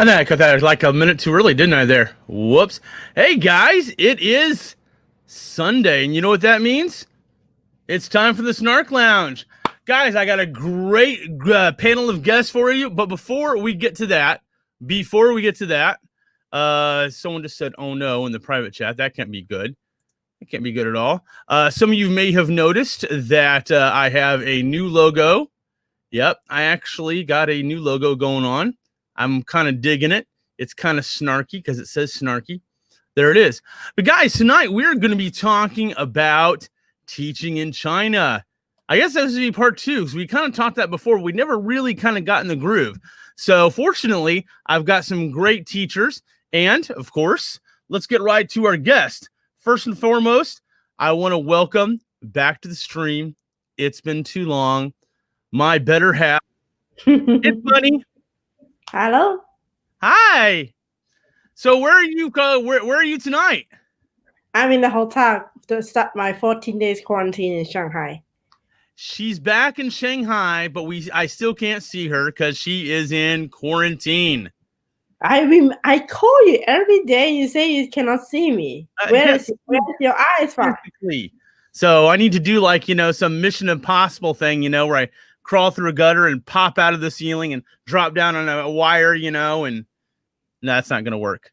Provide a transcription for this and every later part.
I know I cut that like a minute too early, didn't I there? Whoops. Hey guys, it is Sunday, and you know what that means? It's time for the Snark Lounge. Guys, I got a great panel of guests for you, but before we get to that, someone just said, oh no, in the private chat. That can't be good. It can't be good at all. Some of you may have noticed that I have a new logo. Yep, I actually got a new logo going on. I'm kind of digging it. It's kind of snarky because it says snarky. There it is. But guys, tonight we're going to be talking about teaching in China. I guess that was going to be part 2 because we kind of talked that before. We never really kind of got in the groove. So fortunately, I've got some great teachers. And of course, let's get right to our guest. First and foremost, I want to welcome back to the stream. It's been too long. my better half. It's Bunny. Hello. Hi. So where are you? Where are you tonight? I'm in the hotel to start my 14 days quarantine in Shanghai. She's back in Shanghai, but I still can't see her because she is in quarantine. I call you every day. You say you cannot see me. Where's your eyes from? So I need to do like, some Mission Impossible thing, where I crawl through a gutter and pop out of the ceiling and drop down on a wire, and that's not going to work.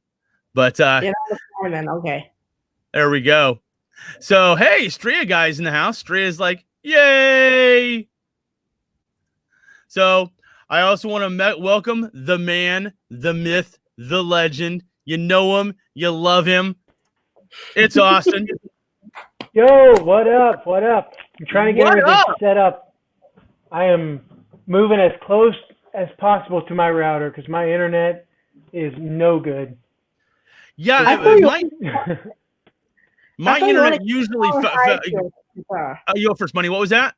But okay. There we go. So, hey, SnarkyGuy's in the house. Stria's like, yay. So I also want to welcome the man, the myth, the legend. You know him. You love him. It's Austin. Yo, what up? What up? I'm trying to get everything set up. I am moving as close as possible to my router because my internet is no good. Yeah, my internet usually. You go first, Money. What was that?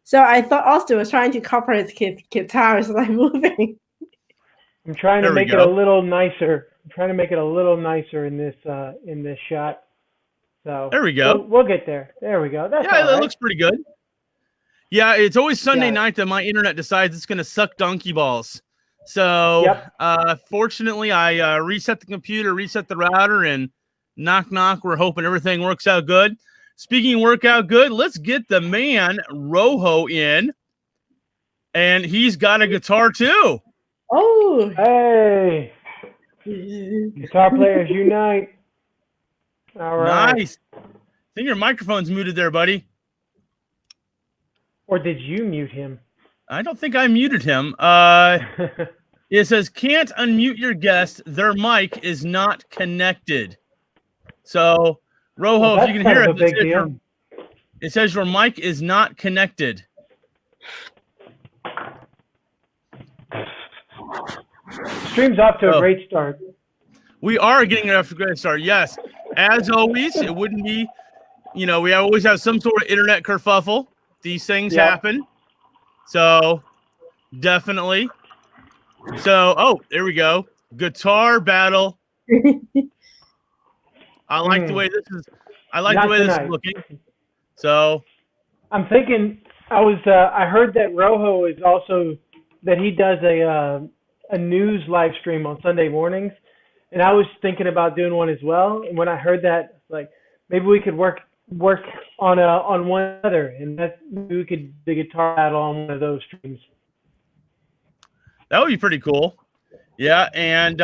So I thought Austin was trying to cover his guitar, so I'm moving. I'm trying to make it a little nicer. I'm trying to make it a little nicer in this shot. So there we go. We'll get there. There we go. That's all right. That looks pretty good. Yeah, it's always Sunday night that my internet decides it's going to suck donkey balls. So, fortunately, I reset the computer, reset the router, and knock, knock. We're hoping everything works out good. Speaking of work out good, let's get the man Rojo in, and he's got a guitar too. Oh, hey! Guitar players unite! All right. Nice. I think your microphone's muted there, buddy. Or did you mute him? I don't think I muted him. It says, can't unmute your guest. Their mic is not connected. So, Rojo, if you can hear it, it says your mic is not connected. Stream's off to a great start. We are getting it off to a great start, yes. As always, it wouldn't be, we always have some sort of internet kerfuffle. These things happen. So, definitely. So, there we go. Guitar battle. I like the way this is. I like the way this is looking. So, I'm thinking. I heard that Rojo is also that he does a news live stream on Sunday mornings, and I was thinking about doing one as well. And when I heard that, like maybe we could work on one other, and maybe we could do the guitar battle on one of those streams. That would be pretty cool. Yeah, and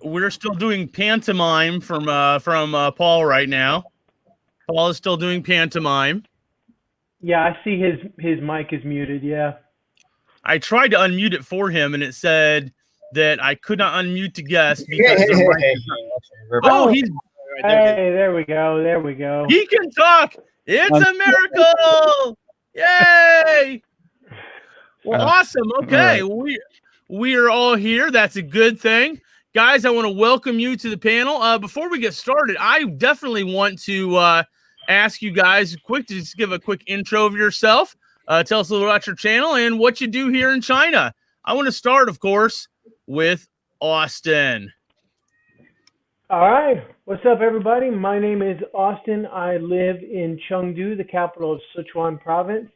we're still doing pantomime from Paul right now. Paul is still doing pantomime. Yeah, I see his mic is muted, yeah. I tried to unmute it for him, and it said that I could not unmute the guest because he's... Hey, there we go. There we go. He can talk. It's a miracle. Yay. Well, awesome. Okay. Right. We are all here. That's a good thing. Guys, I want to welcome you to the panel. Before we get started, I definitely want to ask you guys to just give a quick intro of yourself. Tell us a little about your channel and what you do here in China. I want to start, of course, with Austin. All right. What's up, everybody? My name is Austin. I live in Chengdu, the capital of Sichuan province.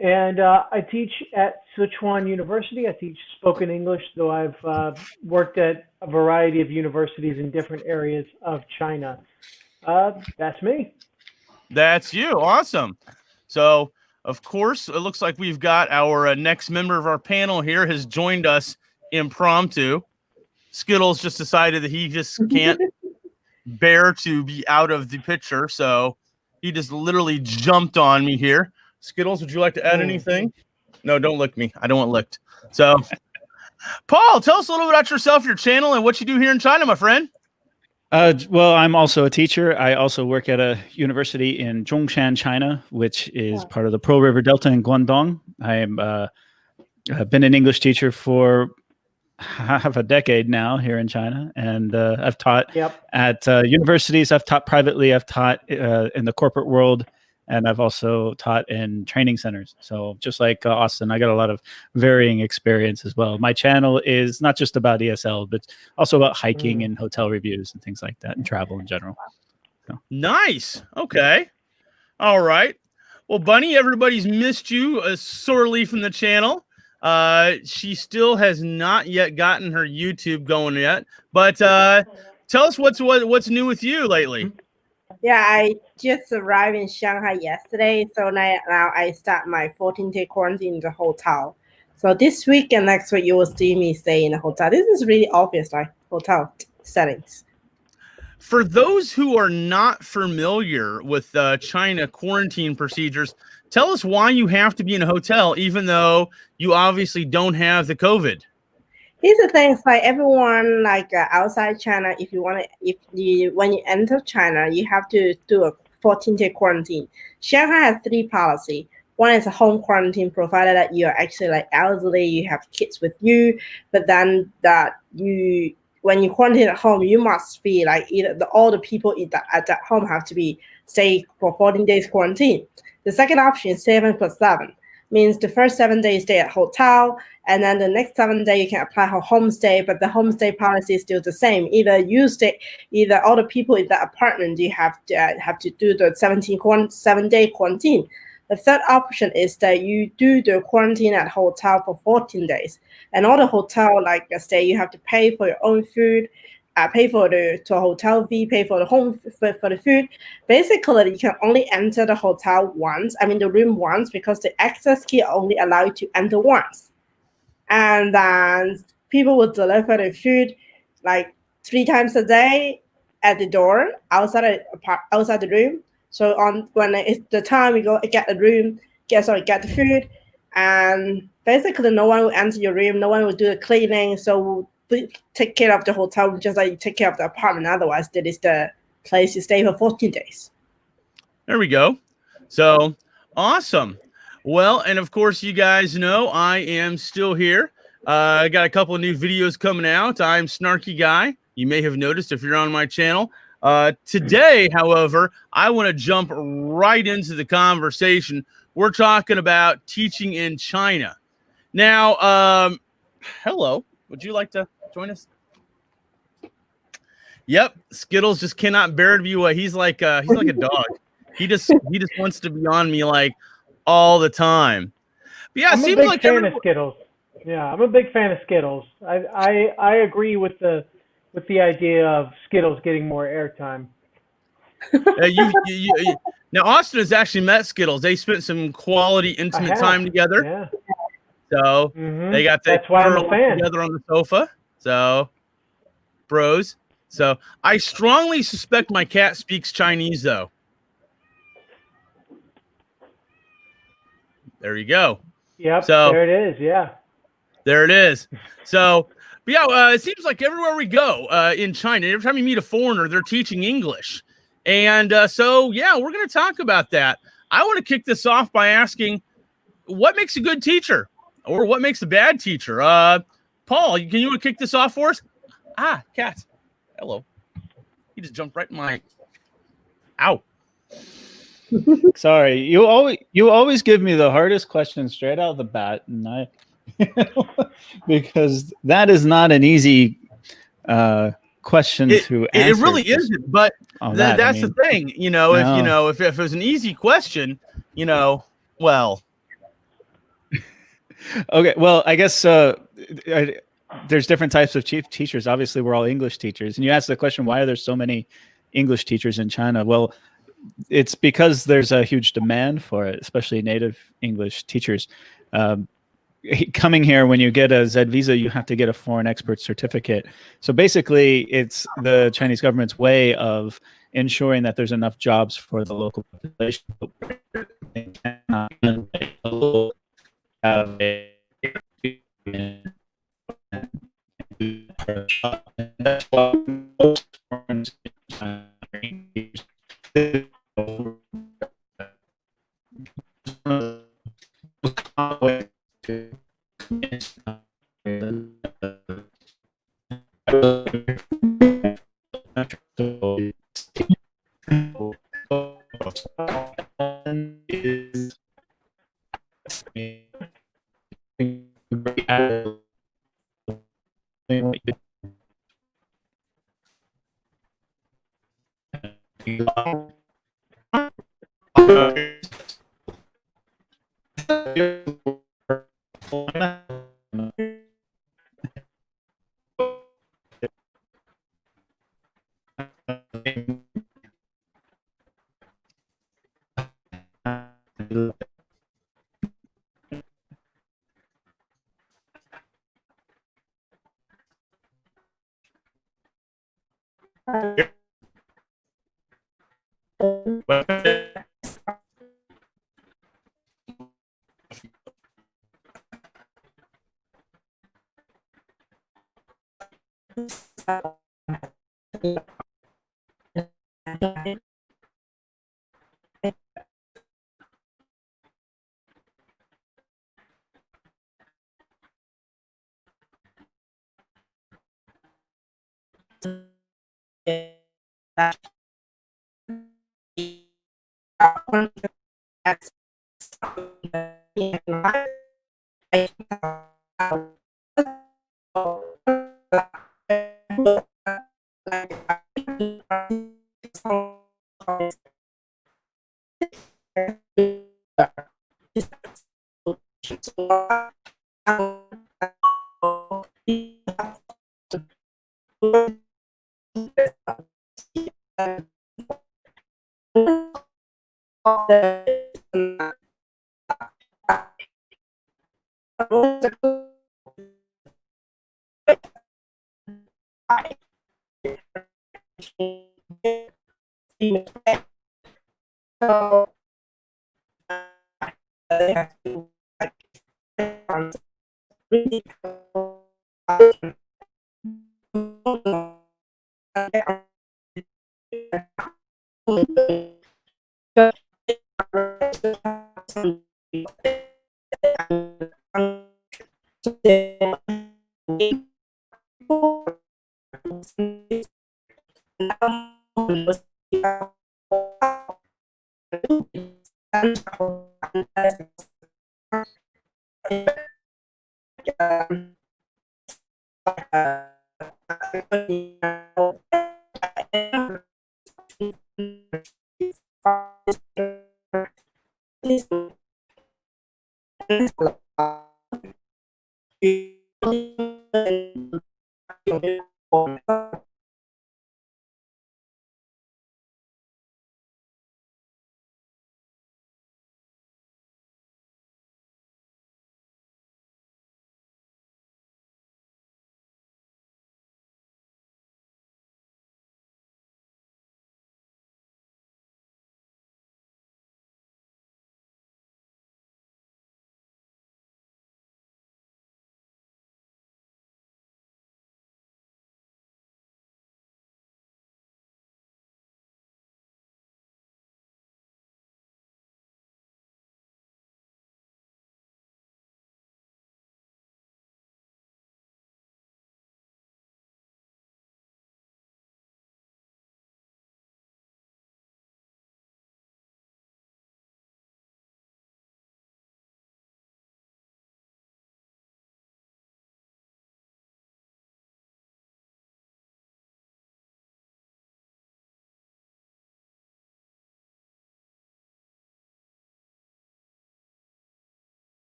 And I teach at Sichuan University. I teach spoken English, though I've worked at a variety of universities in different areas of China. That's me. That's you. Awesome. So, of course, it looks like we've got our next member of our panel here has joined us impromptu. Skittles just decided that he just can't bear to be out of the picture, so he just literally jumped on me here. Skittles, would you like to add anything? No, don't lick me. I don't want licked. So, Paul, tell us a little bit about yourself, your channel, and what you do here in China, my friend. Well, I'm also a teacher. I also work at a university in Zhongshan, China, which is part of the Pearl River Delta in Guangdong. I've been an English teacher for half a decade now here in China, and I've taught at universities. I've taught privately. I've taught in the corporate world, and I've also taught in training centers. So just like Austin, I got a lot of varying experience as well. My channel is not just about ESL, but also about hiking and hotel reviews and things like that, and travel in general. So. Nice. Okay. All right. Well, Bunny, everybody's missed you sorely from the channel. She still has not yet gotten her YouTube going yet, but tell us what's new with you lately. Yeah, I just arrived in Shanghai yesterday, so now I start my 14-day quarantine in the hotel. So this week and next week, you will see me stay in a hotel. This is really obvious, like hotel settings. For those who are not familiar with China quarantine procedures, tell us why you have to be in a hotel, even though you obviously don't have the COVID. Here's the thing: it's like everyone, like outside China, when you enter China, you have to do a 14-day quarantine. Shanghai has 3 policies. One is a home quarantine, provided that you are actually like elderly, you have kids with you, but then when you quarantine at home, you must be like all the people at that home have to be stay for 14 days quarantine. The second option is 7+7, means the first 7 days stay at hotel, and then the next 7 days you can apply for homestay, but the homestay policy is still the same. Either all the people in the apartment you have to do the 7-day quarantine. The third option is that you do the quarantine at hotel for 14 days. And all the hotel, like I say, you have to pay for your own food, pay for the hotel fee, pay for the for the food. Basically, you can only enter the hotel once, the room once, because the access key only allow you to enter once. And then people will deliver the food like 3 times a day at the door outside the room. So when it's the time we go get the room, get the food, and basically no one will enter your room, no one will do the cleaning. So we'll take care of the hotel just like you take care of the apartment. Otherwise, that is the place you stay for 14 days. There we go. So awesome. Well, and of course, you guys know I am still here. I got a couple of new videos coming out. I'm SnarkyGuy. You may have noticed if you're on my channel. Today, however, I want to jump right into the conversation. We're talking about teaching in China. Now, hello. Would you like to join us? Yep, Skittles just cannot bear to be away. He's like a dog. He just wants to be on me like all the time. But yeah, I'm it seems a big like fan of Skittles. Yeah, I'm a big fan of Skittles. I agree with the idea of Skittles getting more airtime. Now Austin has actually met Skittles. They spent some quality, intimate time together. Yeah. So they got to That's why I'm a fan. together on the sofa. So bros. So I strongly suspect my cat speaks Chinese, though. There you go. Yep. So there it is. Yeah. There it is. So, but yeah, it seems like everywhere we go in China, every time you meet a foreigner, they're teaching English. And so, yeah, we're going to talk about that. I want to kick this off by asking, what makes a good teacher, or what makes a bad teacher? Paul, can you kick this off for us? Ah, cat. Hello. He just jumped right in my. Ow. Sorry, you always give me the hardest question straight out of the bat, and because that is not an easy question to answer. It really isn't, but that's the thing. If it was an easy question, well. Okay, well, I guess there's different types of teachers. Obviously, we're all English teachers, and you asked the question, why are there so many English teachers in China? Well, it's because there's a huge demand for it, especially native English teachers. Coming here, when you get a Z visa, you have to get a foreign expert certificate. So basically, it's the Chinese government's way of ensuring that there's enough jobs for the local population. They cannot have a that's why most foreigners in China are English.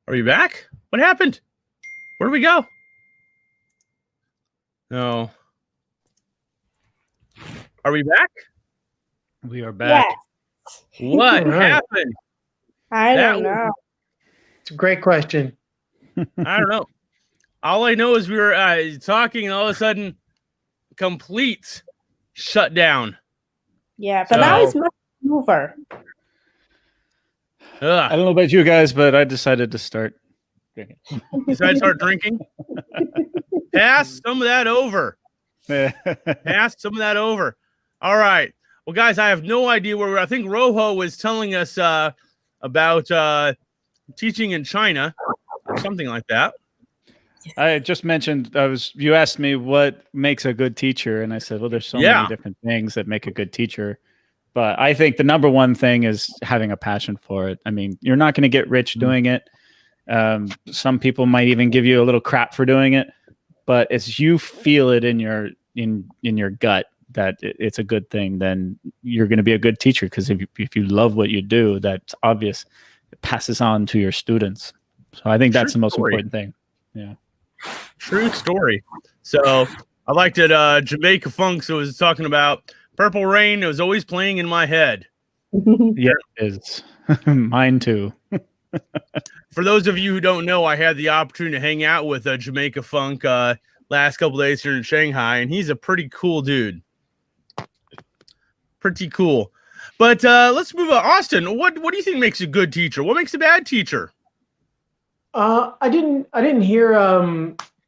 Are we back? What happened? Where did we go? No. Are we back? We are back. Yes. What Right. happened? I That don't know. It's a great question. I don't know. All I know is we were talking, and all of a sudden, complete shutdown. Yeah, but now So- it's much smoother. I don't know about you guys, but I decided to start drinking. Decided to start drinking. Pass some of that over. Pass some of that over. All right. Well, guys, I have no idea where we're. I think Rojo was telling us about teaching in China or something like that. I just mentioned you asked me what makes a good teacher, and I said, well, there's so many different things that make a good teacher. But I think the number one thing is having a passion for it. I mean, you're not going to get rich doing it. Some people might even give you a little crap for doing it, but it's you feel it in your gut that it's a good thing, then you're going to be a good teacher. Because if you love what you do, that's obvious. It passes on to your students. So I think that's the most important thing. Yeah. True story. So I liked it. Jamaica Funk was talking about Purple Rain. It was always playing in my head. Yeah, it is. Mine too. For those of you who don't know, I had the opportunity to hang out with Jamaica Funk last couple days here in Shanghai, and he's a pretty cool dude. Pretty cool. But let's move on. Austin, what do you think makes a good teacher? What makes a bad teacher? I didn't hear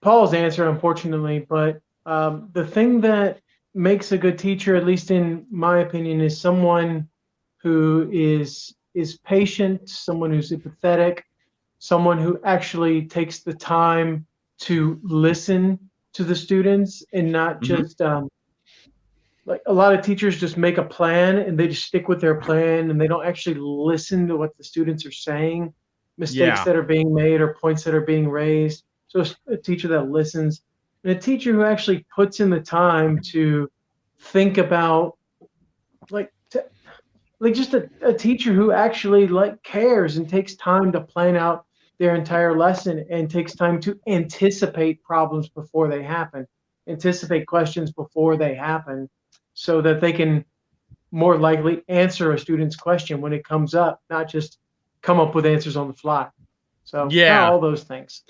Paul's answer, unfortunately, but the thing that makes a good teacher, at least in my opinion, is someone who is patient, someone who's empathetic, someone who actually takes the time to listen to the students and not just like a lot of teachers just make a plan and they just stick with their plan and they don't actually listen to what the students are saying, mistakes that are being made or points that are being raised. So a teacher that listens, and a teacher who actually puts in the time to think about, like just a teacher who actually cares and takes time to plan out their entire lesson and takes time to anticipate problems before they happen, anticipate questions before they happen, so that they can more likely answer a student's question when it comes up, not just come up with answers on the fly. So all those things.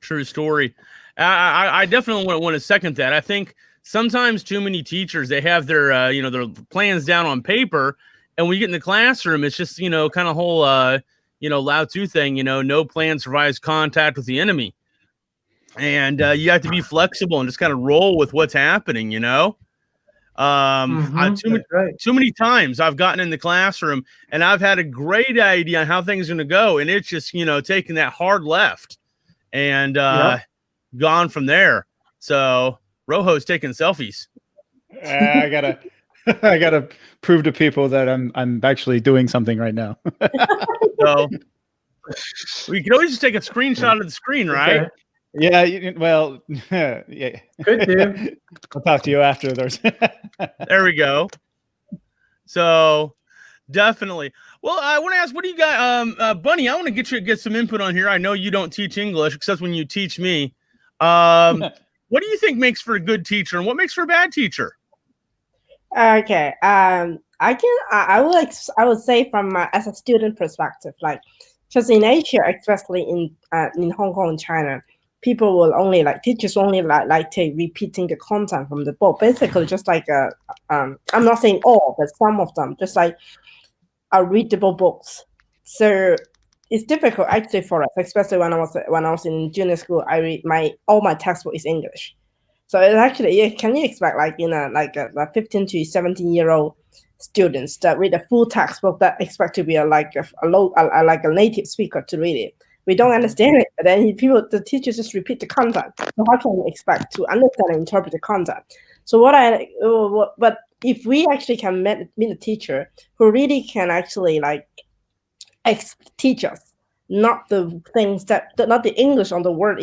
True story. I definitely want to second that. I think sometimes too many teachers, they have their their plans down on paper, and when you get in the classroom, it's just kind of whole Lao Tzu thing. No plan survives contact with the enemy, and you have to be flexible and just kind of roll with what's happening. Too many times I've gotten in the classroom and I've had a great idea on how things are going to go, and it's just taking that hard left and gone from there. So Rojo's taking selfies. I gotta prove to people that I'm actually doing something right now. So we can always just take a screenshot of the screen, right? Okay. Yeah, yeah. Good, dude. I'll talk to you after. There we go. So definitely. Well, I want to ask, what do you got, Bunny? I want to get some input on here. I know you don't teach English, except when you teach me. What do you think makes for a good teacher, and what makes for a bad teacher? Okay. I would say from as a student perspective, because in Asia, especially in Hong Kong and China, people will only teachers only take repeating the content from the book. Basically, just I'm not saying all, but some of them, just are readable books. So it's difficult actually for us, especially when I was in junior school. I read all my textbook is English. So it's actually, can you expect a 15 to 17-year-old students that read a full textbook that expect to be a native speaker to read it? We don't understand it, but then the teachers just repeat the content. So how can we expect to understand and interpret the content? So but if we actually can meet a teacher who really can actually teach us, not the things not the English on the word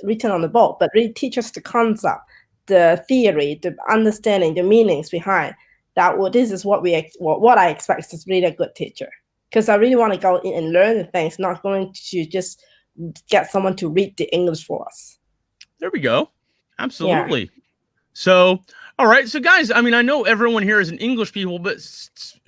written on the book, but really teach us the concept, the theory, the understanding, the meanings behind that. This is what I expect is really a good teacher. because I really want to go in and learn the things, not going to just get someone to read the English for us. There we go. Absolutely. Yeah. So, all right. So, guys, I mean, I know everyone here is an English people, but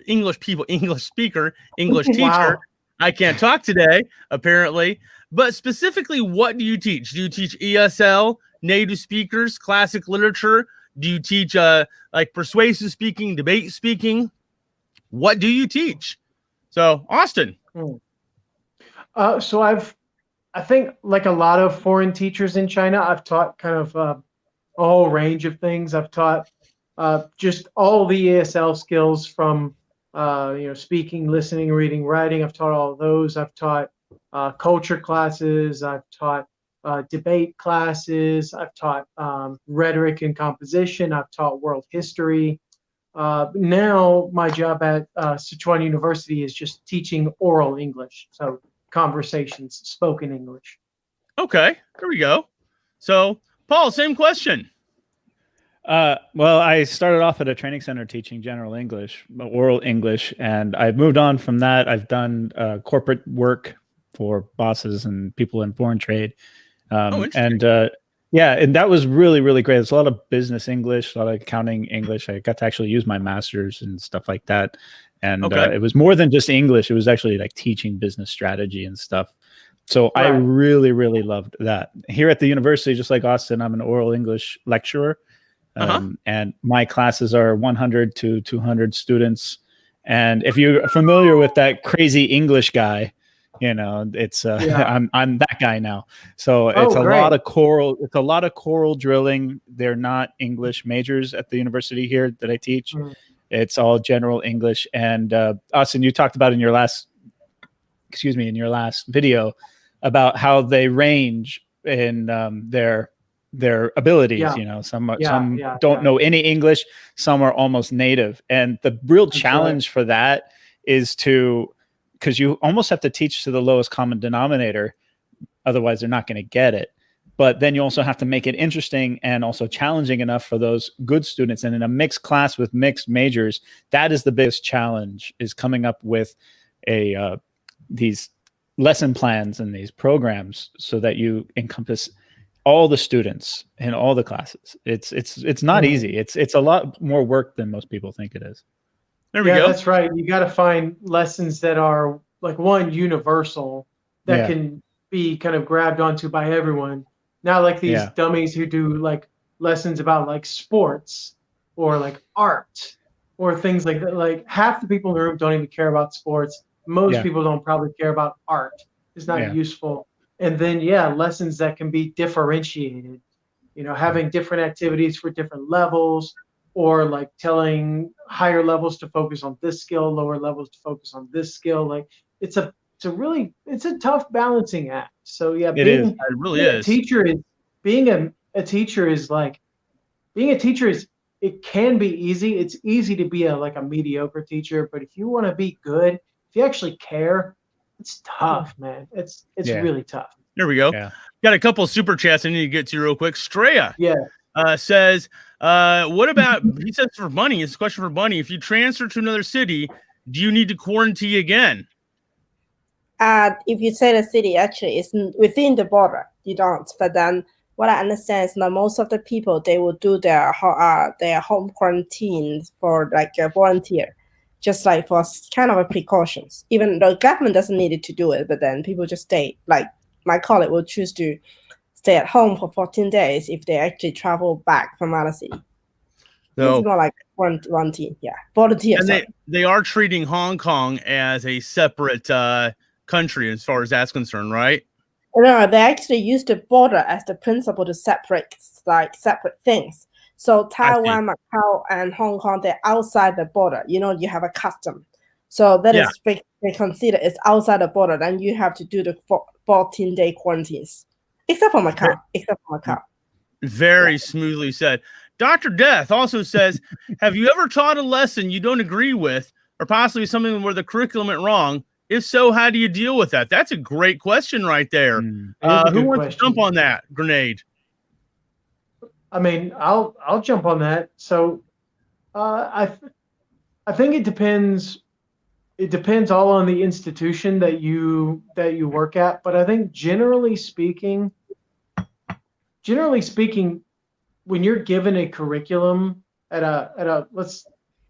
English speaker, English teacher. Wow. I can't talk today, apparently. But specifically, what do you teach? Do you teach ESL, native speakers, classic literature? Do you teach like persuasive speaking, debate speaking? What do you teach? So, Austin. So I think like a lot of foreign teachers in China, I've taught kind of a whole range of things. I've taught just all the ESL skills from speaking, listening, reading, writing. I've taught all of those. I've taught culture classes. I've taught debate classes. I've taught rhetoric and composition. I've taught world history. Now my job at Sichuan University is just teaching oral English. So conversations, spoken English. Okay, there we go. So, Paul, same question. Well, I started off at a training center teaching general English, oral English, and I've moved on from that. I've done corporate work for bosses and people in foreign trade. And that was really, really great. There's a lot of business English, a lot of accounting English. I got to actually use my master's and stuff like that. And it was more than just English. It was actually like teaching business strategy and stuff. So I really, really loved that. Here at the university, just like Austin, I'm an oral English lecturer. And my classes are 100 to 200 students. And if you're familiar with that crazy English guy, it's I'm that guy now. So it's a lot of choral. It's a lot of choral drilling. They're not English majors at the university here that I teach. It's all general English. And Austin, you talked about in your last video about how they range in their abilities. Some don't know any English, some are almost native. And the real challenge for that is because you almost have to teach to the lowest common denominator, otherwise they're not going to get it. But then you also have to make it interesting and also challenging enough for those good students. And in a mixed class with mixed majors, that is the biggest challenge, is coming up with these lesson plans and these programs so that you encompass all the students in all the classes. It's not easy. It's a lot more work than most people think it is. There we go. That's right. You got to find lessons that are like universal that can be kind of grabbed onto by everyone. Not like these dummies who do like lessons about like sports or like art or things like that. Like half the people in the room don't even care about sports. Most people don't probably care about art. It's not useful. And then, lessons that can be differentiated, having different activities for different levels, or like telling higher levels to focus on this skill, lower levels to focus on this skill. Like it's a tough balancing act. So it really is. Being a teacher is it can be easy. It's easy to be a mediocre teacher, but if you want to be good, if you actually care, it's tough, man. It's really tough. There we go. Yeah. Got a couple of super chats I need to get to real quick. Straya says, what about, he says for Bunny, it's a question for Bunny. If you transfer to another city, do you need to quarantine again? If you say the city, actually, it's within the border. You don't. But then what I understand is that most of the people, they will do their home quarantine for like a volunteer, just like for kind of a precautions. Even the government doesn't need it to do it, but then people just stay. Like my colleague will choose to stay at home for 14 days if they actually travel back from another city. So it's more like volunteer. Volunteer. And they are treating Hong Kong as a separate country as far as that's concerned, right? No, they actually use the border as the principle to separate things. So Taiwan, Macau, and Hong Kong, they're outside the border. You have a custom. So that is they consider it's outside the border. Then you have to do the 14-day quarantines. Except for Macau. Very smoothly said. Dr. Death also says, have you ever taught a lesson you don't agree with, or possibly something where the curriculum went wrong? If so, how do you deal with that? That's a great question right there. Who wants to jump on that grenade? I mean, I'll jump on that. So I think it depends it depends all on the institution that you work at. But I think generally speaking, when you're given a curriculum at a let's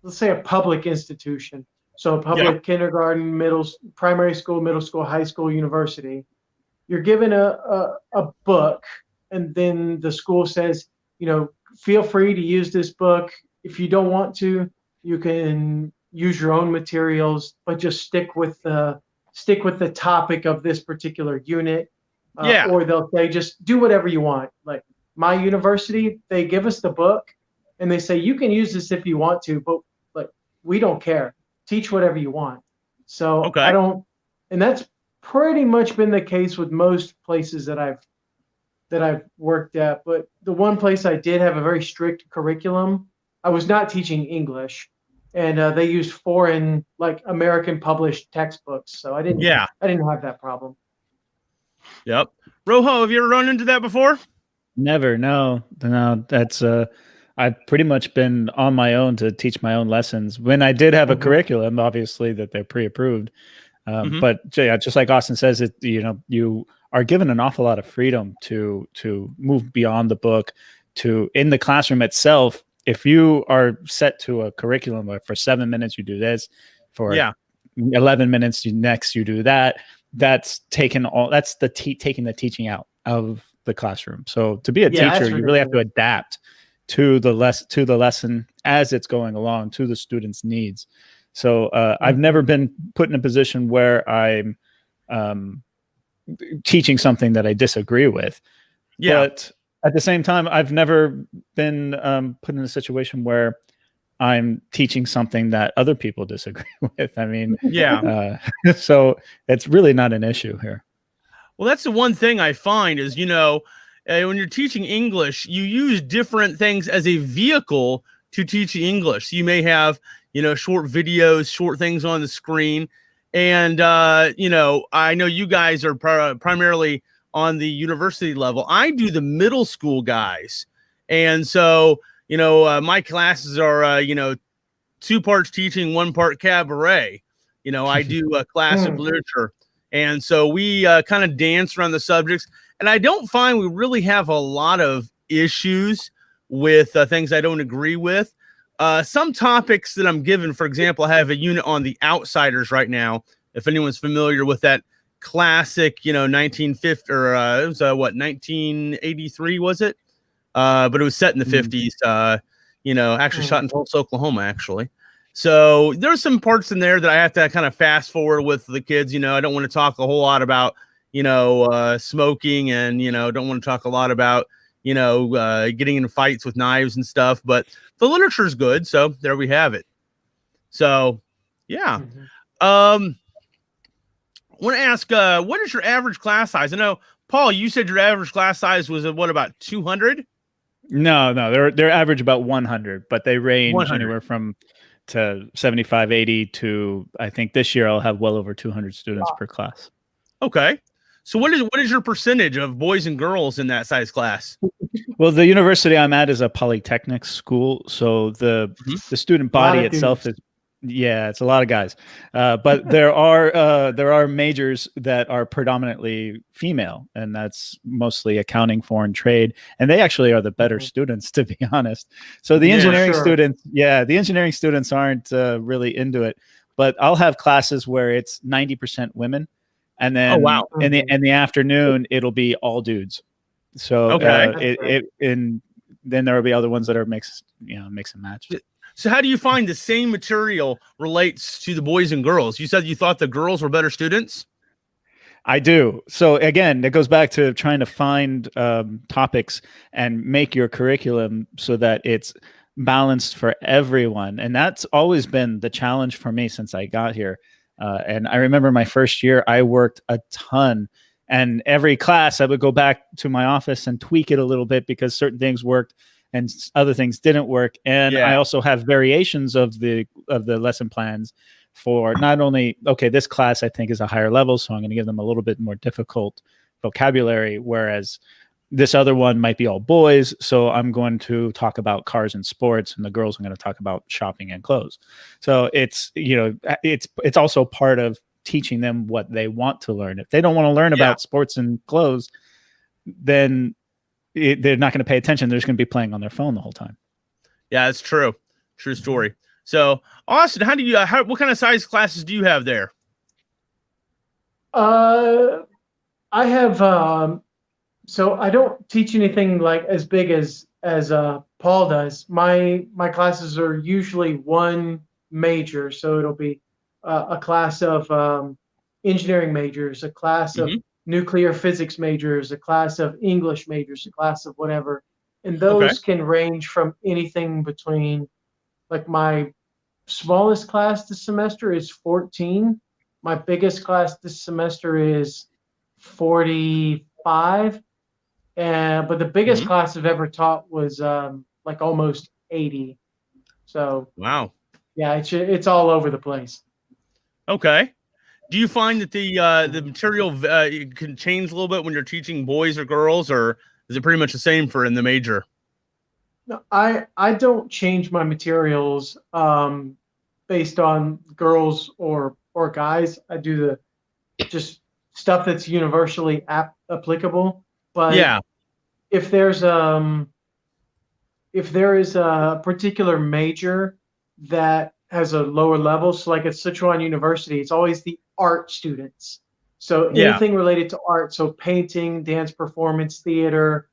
say a public institution, so a public kindergarten, primary school, middle school, high school, university, you're given a book, and then the school says, feel free to use this book. If you don't want to, you can use your own materials, but just stick with the topic of this particular unit. Or they'll say, just do whatever you want. Like my university, they give us the book and they say, you can use this if you want to, but like, we don't care. Teach whatever you want. So I don't, and that's pretty much been the case with most places that I've worked at. But the one place I did have a very strict curriculum, I was not teaching English, and they used foreign, like American published textbooks. So I didn't have that problem. Yep. Rojo, have you ever run into that before? Never. No. That's I've pretty much been on my own to teach my own lessons. When I did have a curriculum, obviously that they're pre-approved. But yeah, just like Austin says, you are given an awful lot of freedom to move beyond the book to in the classroom itself. If you are set to a curriculum where for 7 minutes you do this, for 11 minutes next you do that, that's taking the teaching out of the classroom. So to be a teacher, you really have to adapt to the lesson as it's going along, to the students' needs. So I've never been put in a position where I'm teaching something that I disagree with. But at the same time, I've never been put in a situation where I'm teaching something that other people disagree with. I mean, so it's really not an issue here. Well, that's the one thing I find is, when you're teaching English, you use different things as a vehicle to teaching English. You may have, short videos, short things on the screen. And, I know you guys are primarily on the university level. I do the middle school guys. And so, my classes are, 2 parts teaching, 1 part cabaret. I do classic literature. And so we kind of dance around the subjects. And I don't find we really have a lot of issues with things I don't agree with. Some topics that I'm given, for example, I have a unit on the outsiders right now. If anyone's familiar with that classic, 1950 or it was 1983 was it? But it was set in the 50s. Actually shot in Tulsa, Oklahoma, actually. So there's some parts in there that I have to kind of fast forward with the kids. I don't want to talk a whole lot about, smoking, and, don't want to talk a lot about, getting in fights with knives and stuff. But the literature is good. So there we have it. So, yeah. I want to ask, what is your average class size? I know, Paul, you said your average class size was about 200? No, they're average about 100, but they range anywhere from to 75, 80 to, I think this year I'll have well over 200 students per class. Okay. So what is your percentage of boys and girls in that size class? Well, the university I'm at is a polytechnic school. So the student body itself is, it's a lot of guys. But there are majors that are predominantly female, and that's mostly accounting, foreign trade. And they actually are the better students, to be honest. So the engineering students aren't really into it, but I'll have classes where it's 90% women. And then in the afternoon, it'll be all dudes. So and then there will be other ones that are mix and match. So how do you find the same material relates to the boys and girls? You said you thought the girls were better students? I do. So again, it goes back to trying to find topics and make your curriculum so that it's balanced for everyone. And that's always been the challenge for me since I got here. And I remember my first year, I worked a ton, and every class I would go back to my office and tweak it a little bit because certain things worked and other things didn't work. And I also have variations of the lesson plans for not only, this class I think is a higher level, so I'm going to give them a little bit more difficult vocabulary. Whereas this other one might be all boys, so I'm going to talk about cars and sports, and the girls are going to talk about shopping and clothes. So it's, you know, it's also part of teaching them what they want to learn. If they don't want to learn about sports and clothes, then they're not going to pay attention. They're just going to be playing on their phone the whole time. Yeah, it's true. True story. So, Austin, how do you? What kind of size classes do you have there? I have. So I don't teach anything like as big as Paul does. My classes are usually one major, so it'll be a class of engineering majors, a class of nuclear physics majors, a class of English majors, a class of whatever, and those can range from anything between, like, my smallest class this semester is 14. My biggest class this semester is 45. But the biggest class I've ever taught was like almost 80. So wow, yeah, it's all over the place. Okay. Do you find that the material can change a little bit when you're teaching boys or girls, or is it pretty much the same for in the major? No, I don't change my materials based on girls or guys. I do the just stuff that's universally applicable. But yeah, if there is a particular major that has a lower level, so like at Sichuan University, it's always the art students. So anything related to art, so painting, dance, performance, theater,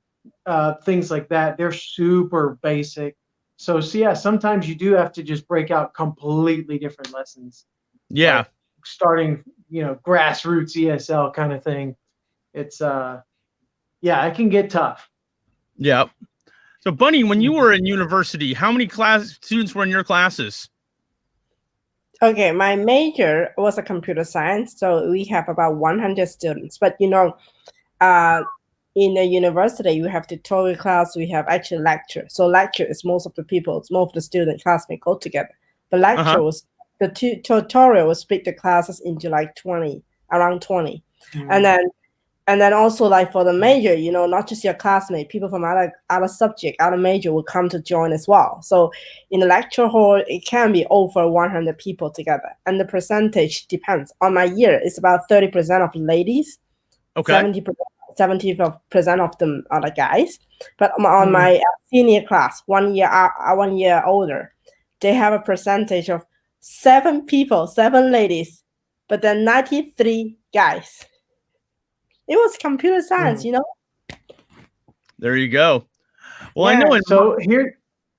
things like that, they're super basic. So yeah, sometimes you do have to just break out completely different lessons. Yeah. Like starting, grassroots ESL kind of thing. It's it can get tough. Yeah. So Bunny, when you were in university, how many students were in your classes? Okay, my major was a computer science, so we have about 100 students. But in the university, you have tutorial class, we have actually lecture. So lecture is most of the student classmates go together. But lecture was the tutorial will split the classes into like around 20. And then also, like, for the major, not just your classmate, people from other subject, other major will come to join as well. So in the lecture hall, it can be over 100 people together. And the percentage depends. On my year, it's about 30% of ladies. Okay. 70% of them are the guys. But on my senior class, 1 year older, they have a percentage of 7 ladies, but then 93 guys. It was computer science, There you go. Well, I know.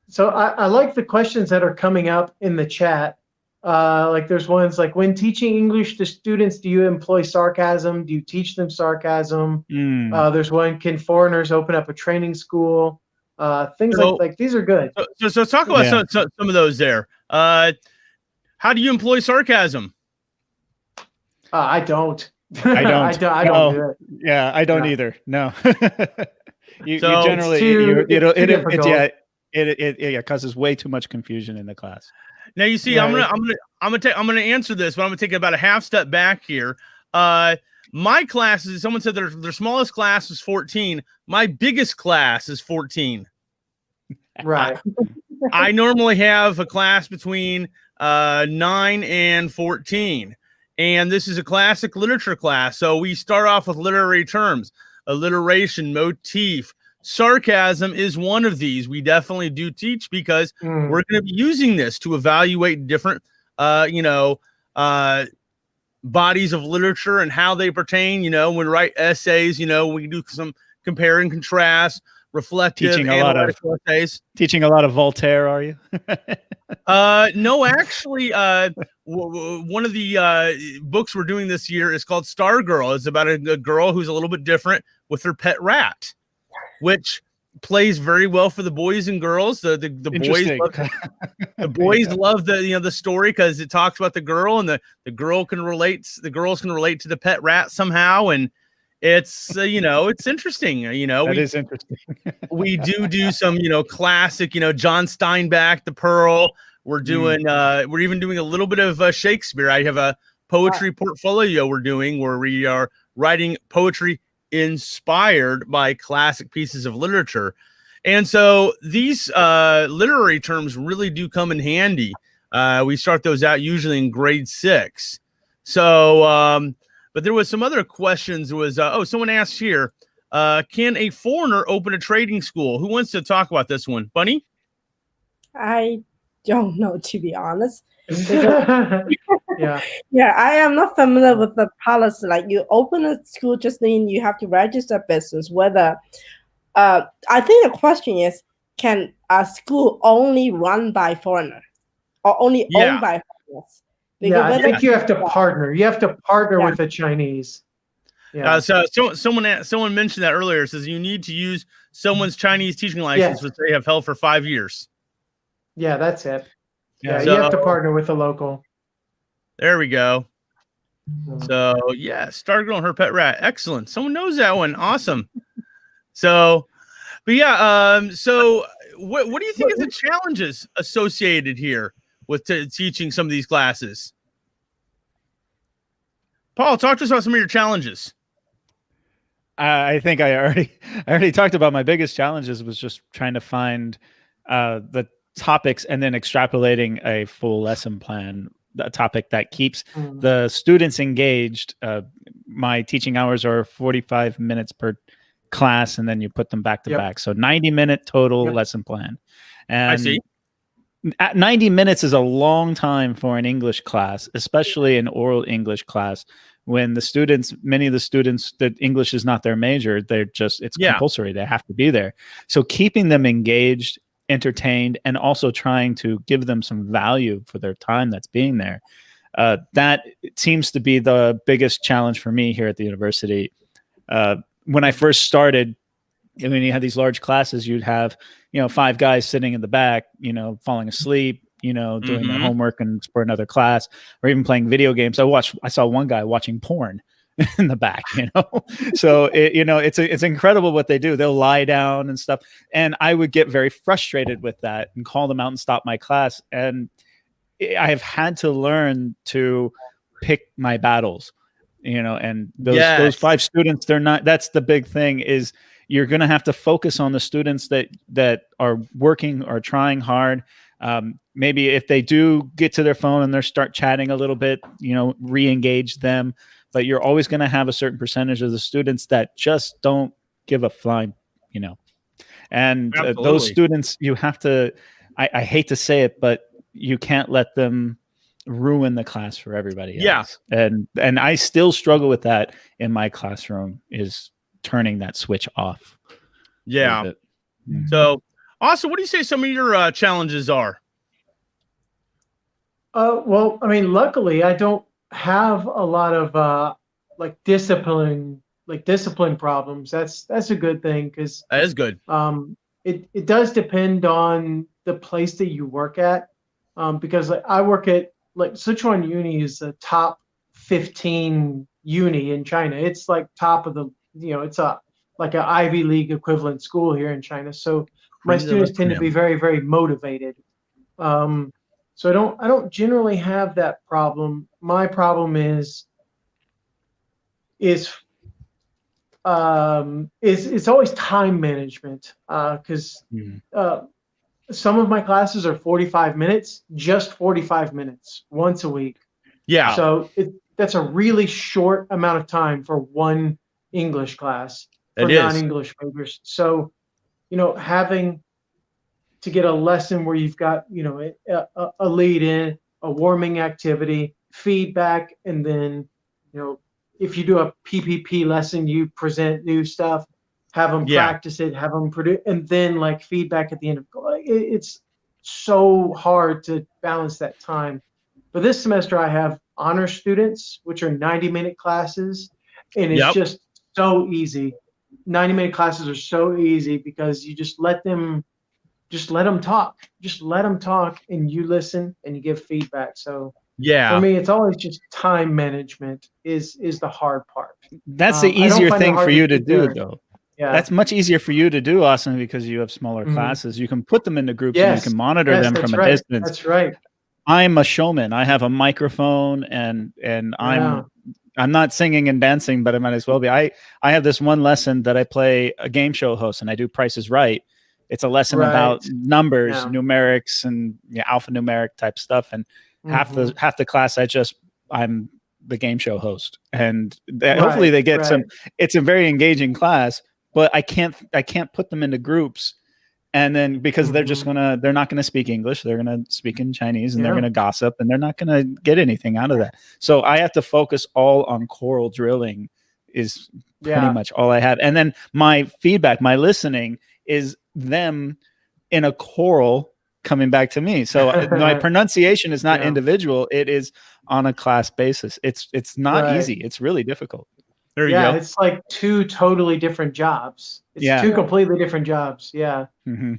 So I like the questions that are coming up in the chat. Like there's ones like, when teaching English to students, do you employ sarcasm? Do you teach them sarcasm? There's one, can foreigners open up a training school? Things like these are good. So talk about some of those there. How do you employ sarcasm? I don't. I don't. I don't do it. Yeah, I don't either. No. you generally it causes way too much confusion in the class. Now you see, right. I'm gonna answer this, but I'm gonna take about a half step back here. My classes, someone said their smallest class is 14. My biggest class is 14. Right. I normally have a class between 9 and 14. And this is a classic literature class. So we start off with literary terms, alliteration, motif. Sarcasm is one of these. We definitely do teach because we're going to be using this to evaluate different, bodies of literature and how they pertain. When we write essays, we can do some compare and contrast, reflective, analytical essays. Teaching a lot of Voltaire, are you? No, actually, one of the books we're doing this year is called Star Girl. It's about a girl who's a little bit different with her pet rat, which plays very well for the boys and girls. The boys love the story because it talks about the girl, and the girls can relate to the pet rat somehow, and it's it's interesting. That is interesting. We do some classic John Steinbeck, The Pearl. We're doing we're even doing a little bit of Shakespeare. I have a poetry portfolio we're doing where we are writing poetry inspired by classic pieces of literature. And so these literary terms really do come in handy. We start those out usually in grade 6. So, but there was some other questions. Someone asked here, can a foreigner open a trading school? Who wants to talk about this one? Bunny? I don't know, to be honest. Yeah. Yeah, I am not familiar with the policy. Like, you open a school, just mean you have to register business. Whether, I think the question is, can a school only run by foreigner or only owned by foreigners? Yeah, I think you have to partner. You have to partner with the Chinese. Yeah. So someone mentioned that earlier. It says you need to use someone's Chinese teaching license, which they have held for 5 years. Yeah, that's it. Yeah, so, you have to partner with a local. There we go. So Star Girl and her pet rat. Excellent. Someone knows that one. Awesome. So, but so what do you think is the challenges associated here with teaching some of these classes? Paul, talk to us about some of your challenges. I think I already talked about my biggest challenges was just trying to find the topics and then extrapolating a full lesson plan, a topic that keeps the students engaged. My teaching hours are 45 minutes per class, and then you put them back to back. So 90-minute total lesson plan. And I see. 90 minutes is a long time for an English class, especially an oral English class. When many of the students, that English is not their major, it's compulsory. They have to be there. So keeping them engaged, entertained, and also trying to give them some value for their time that's being there. That seems to be the biggest challenge for me here at the university. When I first started, when you had these large classes, you'd have, 5 guys sitting in the back, falling asleep, doing their homework and for another class, or even playing video games. I saw one guy watching porn in the back, So it's incredible what they do. They'll lie down and stuff. And I would get very frustrated with that and call them out and stop my class. And I have had to learn to pick my battles, and those 5 students, that's the big thing, is you're going to have to focus on the students that are working or trying hard. Maybe if they do get to their phone and they start chatting a little bit, re-engage them. But you're always going to have a certain percentage of the students that just don't give a flying, And those students, you have to, I hate to say it, but you can't let them ruin the class for everybody else. And I still struggle with that in my classroom, is turning that switch off. Yeah. So, also, what do you say some of your challenges are? Well, I mean, luckily, I don't have a lot of discipline problems. That's a good thing, because that is good. It does depend on the place that you work at, because I work at Sichuan Uni is the top 15 uni in China. It's like top of the it's like an Ivy League equivalent school here in China. So my students tend to be very, very motivated. So I don't generally have that problem. My problem is it's always time management, because some of my classes are 45 minutes, just 45 minutes once a week. Yeah. So that's a really short amount of time for one English class for non-English majors. So, having to get a lesson where you've got, a lead in, a warming activity, feedback, and then, if you do a PPP lesson, you present new stuff, have them practice it, have them produce, and then feedback at the end of it's so hard to balance that time. But this semester I have honor students, which are 90-minute classes, and it's just so easy. 90-minute classes are so easy because you just let them talk. Just let them talk, and you listen and you give feedback. So for me, it's always just time management is the hard part. That's the easier thing for you to do, though. Yeah. That's much easier for you to do, Austin, because you have smaller classes. You can put them into groups and you can monitor them from a distance. That's right. I'm a showman. I have a microphone and I'm I'm not singing and dancing, but I might as well be. I have this one lesson that I play a game show host, and I do Price is Right. It's a lesson about numbers, numerics, and alphanumeric type stuff. And half the class, I'm the game show host, and hopefully they get some. It's a very engaging class, but I can't put them into groups. And then because they're not gonna speak English, they're gonna speak in Chinese, and they're gonna gossip, and they're not gonna get anything out of that. So I have to focus all on choral drilling is pretty much all I have. And then my feedback, my listening is them in a choral coming back to me. So my pronunciation is not individual. It is on a class basis. It's not easy. It's really difficult. There you go. It's like two totally different jobs. It's two completely different jobs. Yeah. Mm-hmm.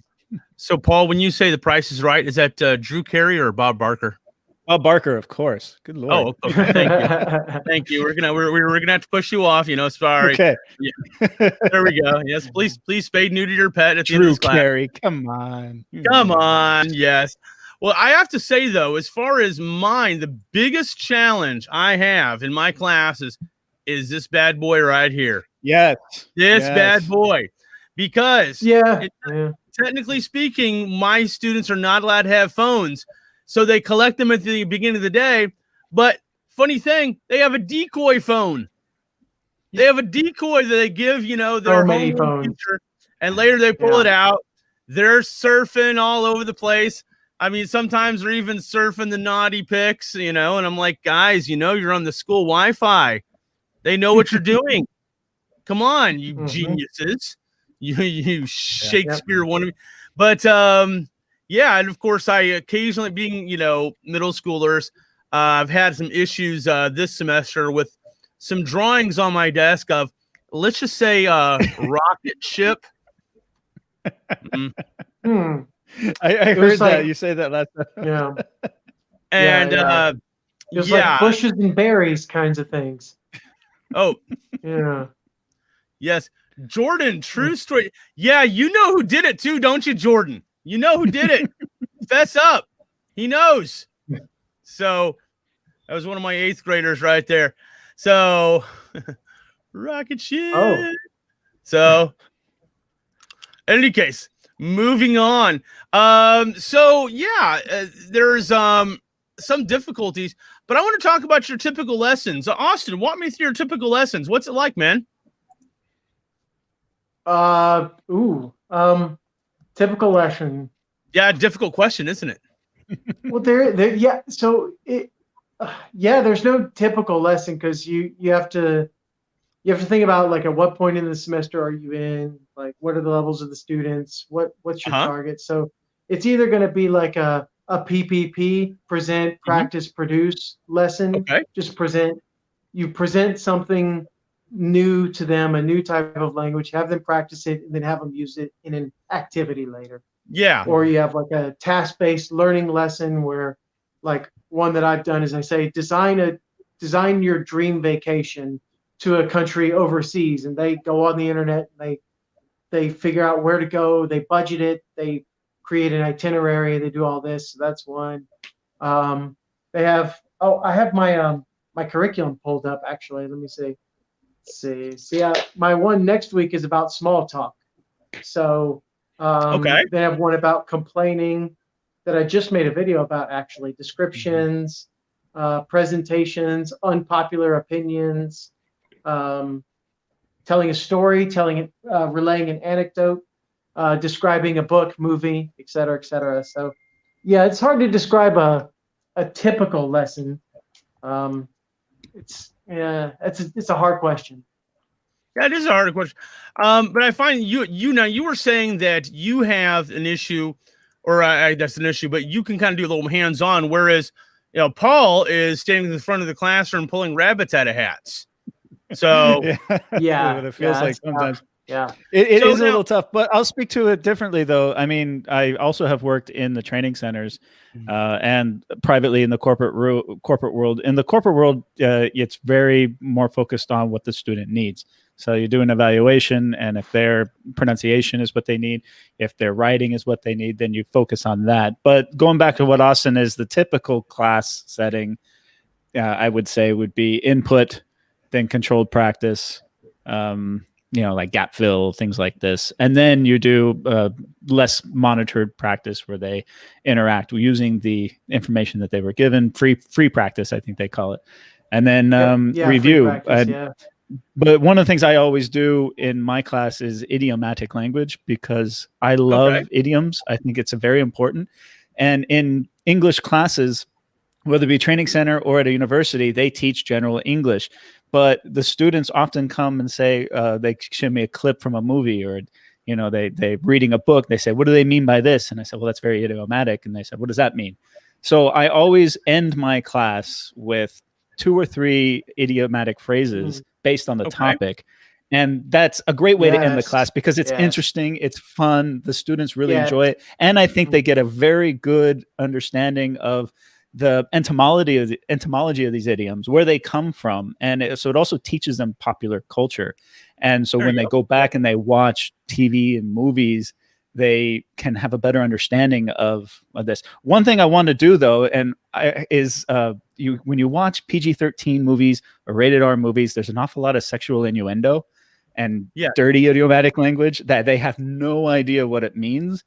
So, Paul, when you say The Price is Right, is that Drew Carey or Bob Barker? Bob Barker, of course. Good Lord. Oh, okay. Thank you. Thank you. We're gonna have to push you off. Sorry. Okay. Yeah. There we go. Yes, please spay neuter your pet. At the Drew end of this class. Carey, come on. Come on. Yes. Well, I have to say though, as far as mine, the biggest challenge I have in my classes is this bad boy right here. Yes. This bad boy. Because technically speaking, my students are not allowed to have phones. So they collect them at the beginning of the day. But funny thing, they have a decoy phone. They have a decoy that they give, their home teacher, and later they pull it out. They're surfing all over the place. I mean, sometimes they're even surfing the naughty pics, and I'm like, guys, you're on the school Wi-Fi. They know what you're doing. Come on, you geniuses. You Shakespeare wannabe. But and of course I occasionally, being, middle schoolers, I've had some issues this semester with some drawings on my desk of, let's just say, rocket ship. I heard that you say that last time. Yeah. And it was like bushes and berries kinds of things. Oh. Yeah. Yes. Jordan, true story. Yeah, you know who did it too, don't you, Jordan? You know who did it. Fess up. He knows. So that was one of my 8th graders right there. So rocket ship. Oh. So in any case, moving on. There's some difficulties, but I want to talk about your typical lessons. Austin, walk me through your typical lessons. What's it like, man? Typical lesson. Yeah, difficult question, isn't it? Well, So there's no typical lesson because you have to think about, like, at what point in the semester are you in? Like, what are the levels of the students? What's your target? So it's either going to be like a PPP, present, practice, produce lesson. Okay. Just present something new to them, a new type of language, have them practice it, and then have them use it in an activity later. Yeah. Or you have like a task-based learning lesson where, like, one that I've done is I say, design your dream vacation to a country overseas, and they go on the internet and they figure out where to go, they budget it, they create an itinerary, they do all this. So that's one. I have my my curriculum pulled up actually. Let me see. My one next week is about small talk. So they have one about complaining that I just made a video about, actually. Descriptions, presentations, unpopular opinions, telling a story, relaying an anecdote, describing a book, movie, et cetera, et cetera. So yeah, it's hard to describe a typical lesson. It's a hard question. That is a hard question. But I find you were saying that you have an issue, or that's an issue, but you can kind of do a little hands-on, whereas, Paul is standing in the front of the classroom pulling rabbits out of hats. So yeah, it feels like sometimes. Yeah, it is a little tough, but I'll speak to it differently, though. I mean, I also have worked in the training centers and privately in the corporate world. In the corporate world, it's very more focused on what the student needs. So you do an evaluation, and if their pronunciation is what they need, if their writing is what they need, then you focus on that. But going back to what Austin is, the typical class setting, I would say, would be input, then controlled practice, like gap fill, things like this. And then you do less monitored practice where they interact using the information that they were given, free practice, I think they call it. And then review. Practice, But one of the things I always do in my class is idiomatic language, because I love idioms. I think it's very important. And in English classes, whether it be training center or at a university, they teach general English. But the students often come and say, they show me a clip from a movie, or, they reading a book. They say, what do they mean by this? And I said, well, that's very idiomatic. And they said, what does that mean? So I always end my class with 2 or 3 idiomatic phrases based on the topic. And that's a great way to end the class, because it's interesting. It's fun. The students really enjoy it. And I think they get a very good understanding of the etymology of these idioms, where they come from. And so it also teaches them popular culture. And so when they go back and they watch TV and movies, they can have a better understanding of this. One thing I want to do, though, is when you watch PG-13 movies or rated R movies, there's an awful lot of sexual innuendo and dirty idiomatic language that they have no idea what it means.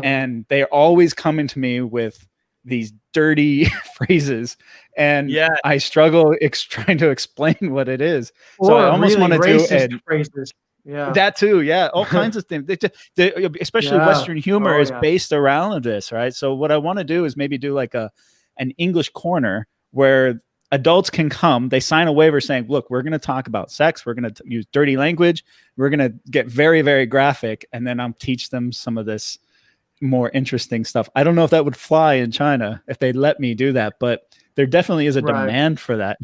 And they're always coming to me with these dirty phrases, and I struggle trying to explain what it is. So I almost really want to do phrases. That too, all kinds of things. Especially Western humor is based around this, right? So what I want to do is maybe do like an English corner where adults can come, they sign a waiver saying, look, we're going to talk about sex, we're going to use dirty language, we're going to get very, very graphic, and then I'll teach them some of this more interesting stuff. I don't know if that would fly in China if they let me do that, but there definitely is a demand for that.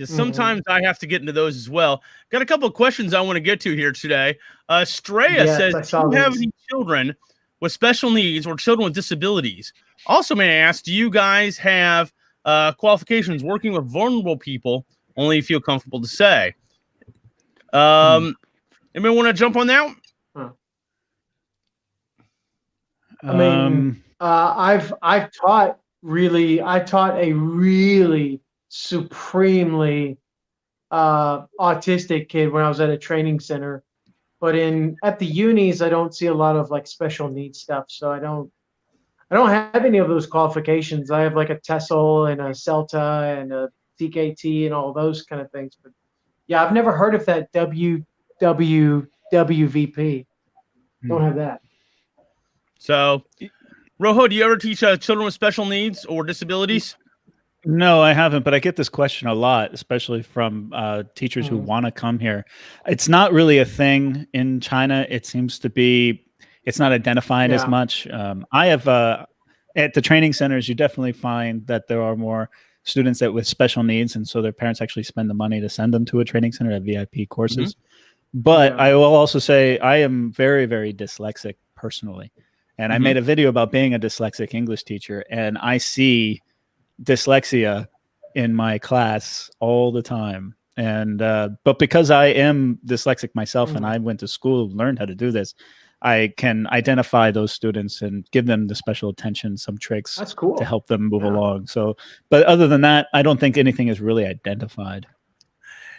Sometimes I have to get into those as well. Got a couple of questions I want to get to here today. Straya says, do you have any children with special needs or children with disabilities? Also, may I ask, do you guys have qualifications working with vulnerable people? Only you feel comfortable to say. Anybody want to jump on that? I mean, I taught a really supremely autistic kid when I was at a training center, but at the unis I don't see a lot of like special needs stuff, so I don't have any of those qualifications. I have like a TESOL and a CELTA and a TKT and all those kind of things, but I've never heard of that WWWVP. Don't have that. So, Rojo, do you ever teach children with special needs or disabilities? No, I haven't, but I get this question a lot, especially from teachers who want to come here. It's not really a thing in China. It seems to be, it's not identified as much. I have, at the training centers, you definitely find that there are more students with special needs, and so their parents actually spend the money to send them to a training center at VIP courses. But I will also say I am very, very dyslexic personally. And I made a video about being a dyslexic English teacher, and I see dyslexia in my class all the time. And but because I am dyslexic myself and I went to school, learned how to do this, I can identify those students and give them the special attention, some tricks to help them move along. So, but other than that, I don't think anything is really identified.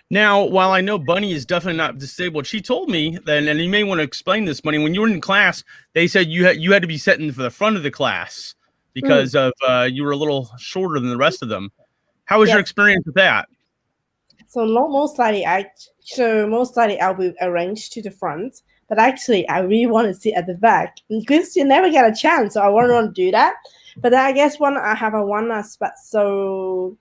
Now, while I know Bunny is definitely not disabled, she told me that, and you may want to explain this, Bunny, when you were in class, they said you had to be sitting for the front of the class because of you were a little shorter than the rest of them. How was your experience with that? So most likely I'll be arranged to the front, but actually I really want to sit at the back because you never get a chance. So I want to do that. But I guess I have one aspect. So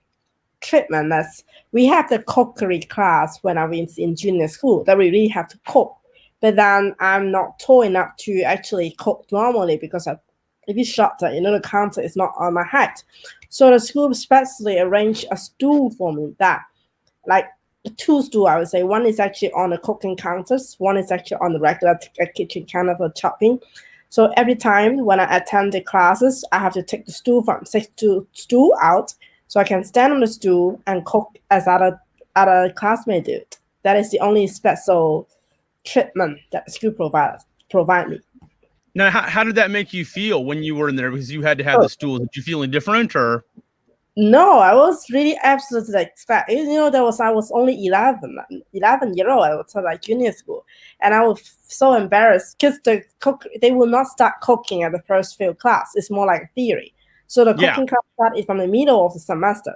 treatment, that's we have the cookery class when I was in junior school that we really have to cook, but then I'm not tall enough to actually cook normally because I'm a bit shorter, the counter is not on my height. So the school specially arranged a stool for me, that like 2 stools, I would say. One is actually on the cooking counters, one is actually on the regular kitchen counter for chopping. So every time when I attend the classes, I have to take the stool from stool out, so I can stand on the stool and cook as other classmates do. That is the only special treatment that the school provide me. Now, how did that make you feel when you were in there? Because you had to have the stool. Did you feel any different, or? No, I was really absolutely expect. You know, I was only 11-year-old. I was like junior school, and I was so embarrassed because they will not start cooking at the first few class. It's more like theory. So the cooking class started from the middle of the semester.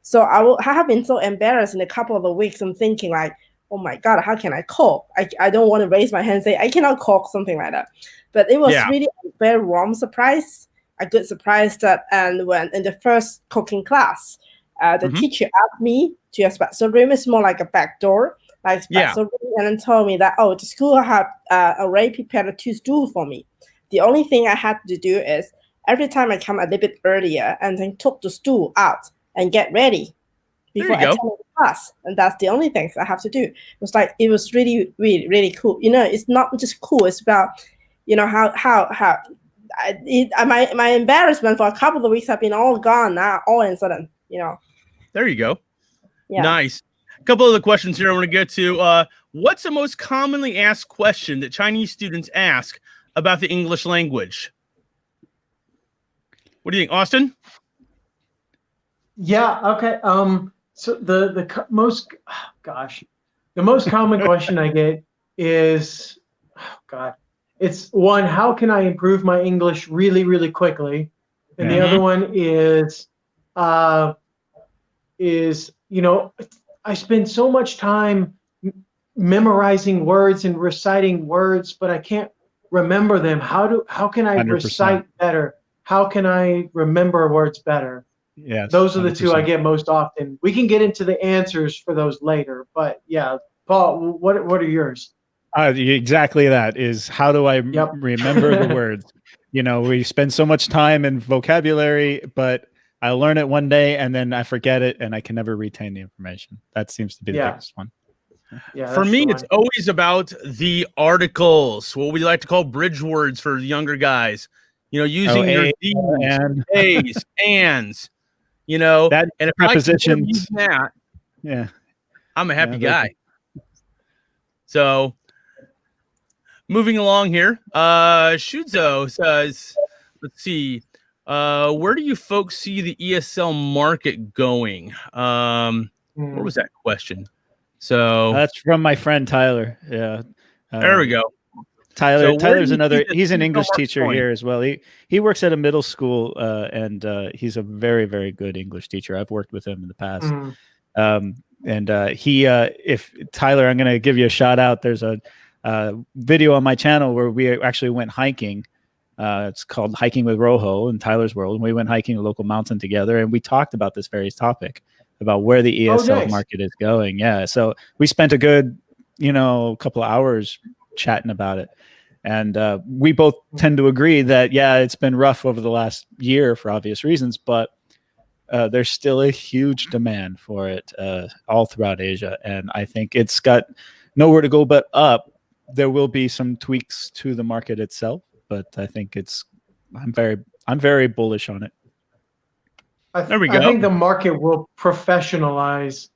So I have been so embarrassed in a couple of the weeks. I'm thinking like, oh my god, how can I cook? I don't want to raise my hand and say I cannot cook, something like that. But it was really a very warm surprise. A good surprise that, and when in the first cooking class, the teacher asked me to a special room. It's more like a back door, like special room, and then told me that, oh, the school had already prepared 2 stools for me. The only thing I had to do is every time I come a little bit earlier and then took the stool out and get ready before I attend the class, and that's the only thing I have to do. It was really, really, really cool. You know, it's not just cool. It's about, you know, how my embarrassment for a couple of weeks have been all gone now, all of a sudden, you know. There you go. Yeah. Nice. A couple of the questions here I want to get to. What's the most commonly asked question that Chinese students ask about the English language? What do you think, Austin? Yeah. Okay. So the most common question I get is, oh God, it's one, how can I improve my English really, really quickly? And the other one is, you know, I spend so much time memorizing words and reciting words, but I can't remember them. How can I 100%. recite better? How can I remember words better? Yes, those are the 100%. two I get most often. We can get into the answers for those later, but yeah, Paul, what are yours? Exactly that is, how do I remember the words? You know, we spend so much time in vocabulary, but I learn it one day and then I forget it and I can never retain the information. That seems to be the biggest one. Yeah. For me, it's always about the articles, what we like to call bridge words for younger guys. You know, using your D's, A's, ands. You know, that and if prepositions, I can use that, yeah, I'm a happy guy. So, moving along here, Shuzo says, let's see, where do you folks see the ESL market going? What was that question? So that's from my friend Tyler. Yeah, there we go. Tyler's another. He's an English teacher here as well. He works at a middle school, and he's a very, very good English teacher. I've worked with him in the past. If Tyler, I'm going to give you a shout out. There's a video on my channel where we actually went hiking. It's called Hiking with Rojo in Tyler's World, and we went hiking a local mountain together, and we talked about this very topic, about where the ESL market is going. Yeah, so we spent a good, couple of hours chatting about it. And we both tend to agree that, yeah, it's been rough over the last year for obvious reasons, but there's still a huge demand for it all throughout Asia. And I think it's got nowhere to go but up. There will be some tweaks to the market itself, but I think I'm very bullish on it. There we go. I think the market will professionalize,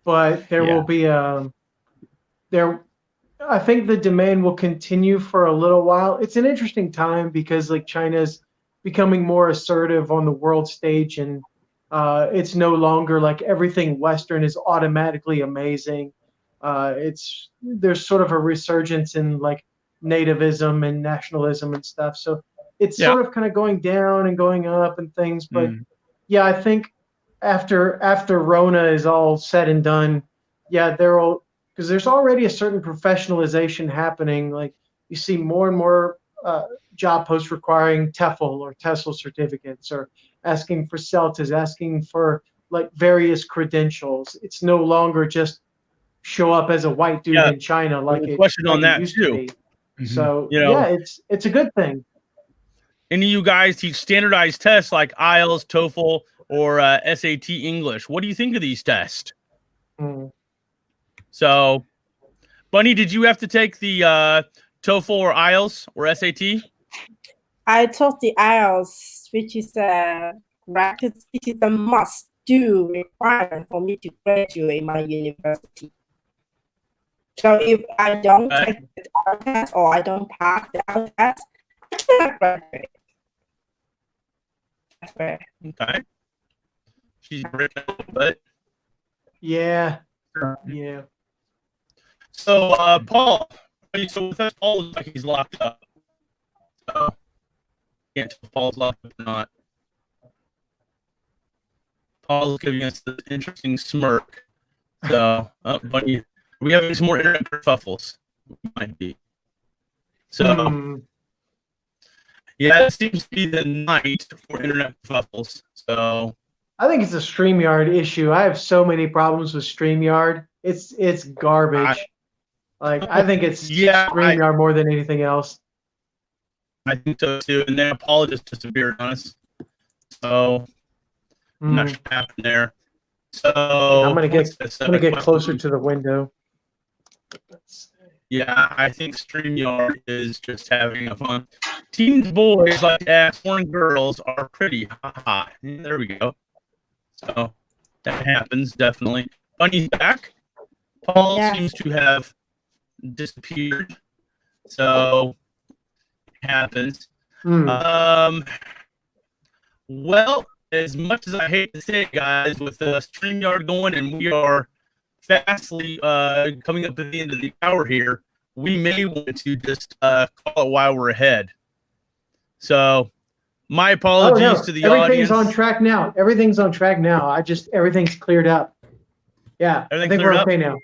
but there will be I think the demand will continue for a little while. It's an interesting time because China's becoming more assertive on the world stage, and it's no longer like everything Western is automatically amazing. There's sort of a resurgence in nativism and nationalism and stuff. So it's sort of kind of going down and going up and things. But yeah, I think after Rona is all said and done, because there's already a certain professionalization happening. Like you see more and more job posts requiring TEFL or TESOL certificates, or asking for CELTAs, asking for various credentials. It's no longer just show up as a white dude in China question on that used too. to be. So it's a good thing. Any of you guys teach standardized tests like IELTS, TOEFL, or SAT English? What do you think of these tests? So, Bunny, did you have to take the TOEFL or IELTS or SAT? I took the IELTS, which is a must-do requirement for me to graduate my university. So if I don't take the IELTS test or I don't pass the IELTS test, I cannot graduate. Okay. She's breaking a little bit. Yeah. Yeah. So, Paul. So with us, Paul looks like he's locked up. So, can't tell if Paul's locked up or not. Paul's giving us an interesting smirk. So, Bunny, are we having some more internet kerfuffles? Might be. So, yeah, it seems to be the night for internet kerfuffles. So, I think it's a StreamYard issue. I have so many problems with StreamYard. It's garbage. I think it's StreamYard more than anything else. I think so too. And then Paul just disappeared on us. So, I'm not sure what happened there. So I'm gonna get closer to the window. Yeah, I think StreamYard is just having a fun. Teen boys like to ask foreign girls are pretty. Haha. There we go. So that happens definitely. Bunny's back. Paul seems to have disappeared. So it happens. Well, as much as I hate to say it, guys, with StreamYard going and we are fastly coming up at the end of the hour here, we may want to just call it while we're ahead. So my apologies to the audience. Everything's on track now. Everything's on track now. everything's cleared up. Yeah, I think we're okay now.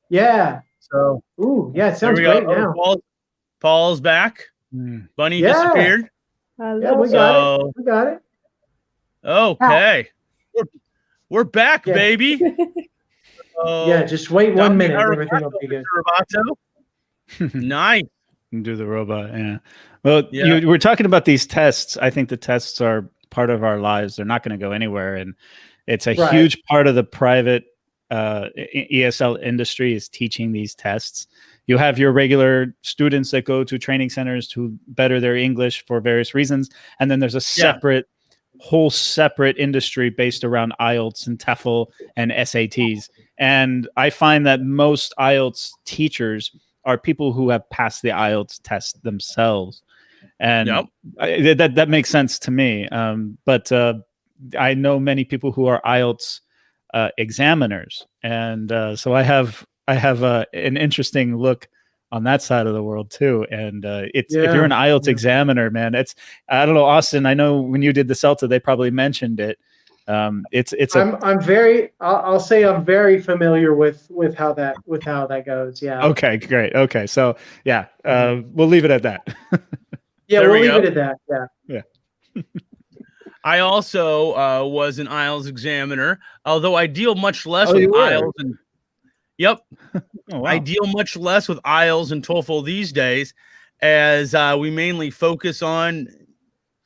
Yeah. So, yeah, it sounds great now. Paul's back. Bunny disappeared. Yeah, we got it. We got it. Okay. We're back, baby. Yeah, just wait 1 minute. Everything will be good. Nice. Do the robot, yeah. Well, we're talking about these tests. I think the tests are part of our lives. They're not going to go anywhere, and it's a huge part of the private ESL industry is teaching these tests. You have your regular students that go to training centers to better their English for various reasons, and then there's a whole separate industry based around IELTS and TOEFL and SATs. And I find that most IELTS teachers are people who have passed the IELTS test themselves. And that makes sense to me. But I know many people who are IELTS examiners. And so I have an interesting look on that side of the world too. And if you're an IELTS examiner, man, I don't know, Austin, I know when you did the CELTA, they probably mentioned it. I'm very familiar with how that goes. Yeah. Okay, great. Okay. So we'll leave it at that. We'll leave it at that. Yeah. I also was an IELTS examiner, although I deal much less with IELTS and I deal much less with IELTS and TOEFL these days, as we mainly focus on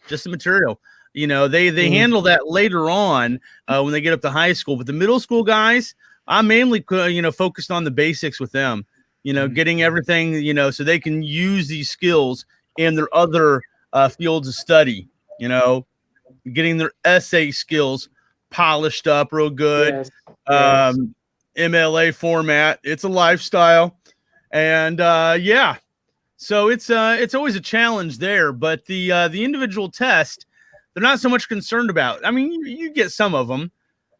just the material. You know, they handle that later on when they get up to high school. But the middle school guys, I'm mainly focused on the basics with them. You know, getting everything so they can use these skills in their other fields of study. You know, getting their essay skills polished up real good. Yes. MLA format. It's a lifestyle, and so it's always a challenge there. But the individual test, they're not so much concerned about. I mean, you get some of them.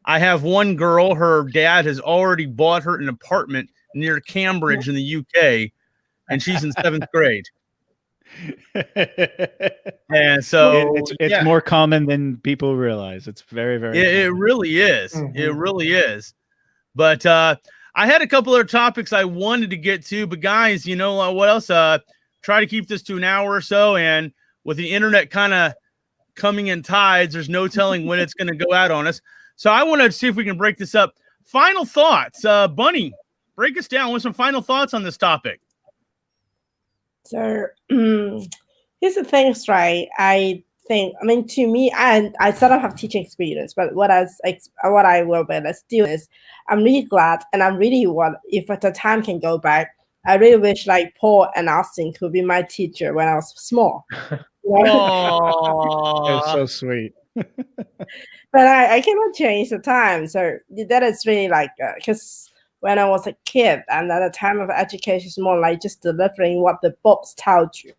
I have one girl, her dad has already bought her an apartment near Cambridge in the UK, and she's in 7th grade. And so it's more common than people realize. It's very, very common. It really is. It really is. But I had a couple other topics I wanted to get to, but guys, you know what else? Try to keep this to an hour or so, and with the internet kind of coming in tides, there's no telling when it's going to go out on us. So I want to see if we can break this up. Final thoughts, Bunny, break us down with some final thoughts on this topic. So here's the thing, right? I mean, to me, I sort of have teaching experience, but what I will be still is, I'm really glad, and I'm really if at the time can go back, I really wish like Paul and Austin could be my teacher when I was small. Oh, that's so sweet. But I cannot change the time, so that is really like because when I was a kid, and at the time of education is more like just delivering what the books told you.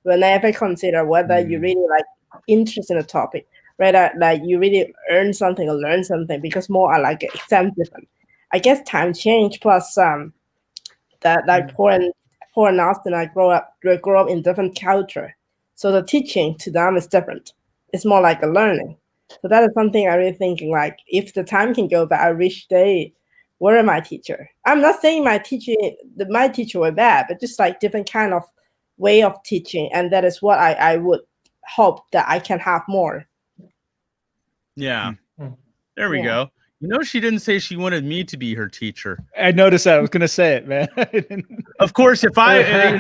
We'll never consider whether you really like interest in the topic. rather like you really earn something or learn something, because more are like exam different. I guess time change plus that like Paul and Austin I grow up in different culture, so the teaching to them is different. It's more like a learning. So that is something I really thinking, like if the time can go back, I wish they were my teacher. I'm not saying my teacher were bad, but just like different kind of way of teaching, and that is what I would hope that I can have more. Yeah, there we go. You know, she didn't say she wanted me to be her teacher. I noticed that. I was going to say it, man. Of course, if I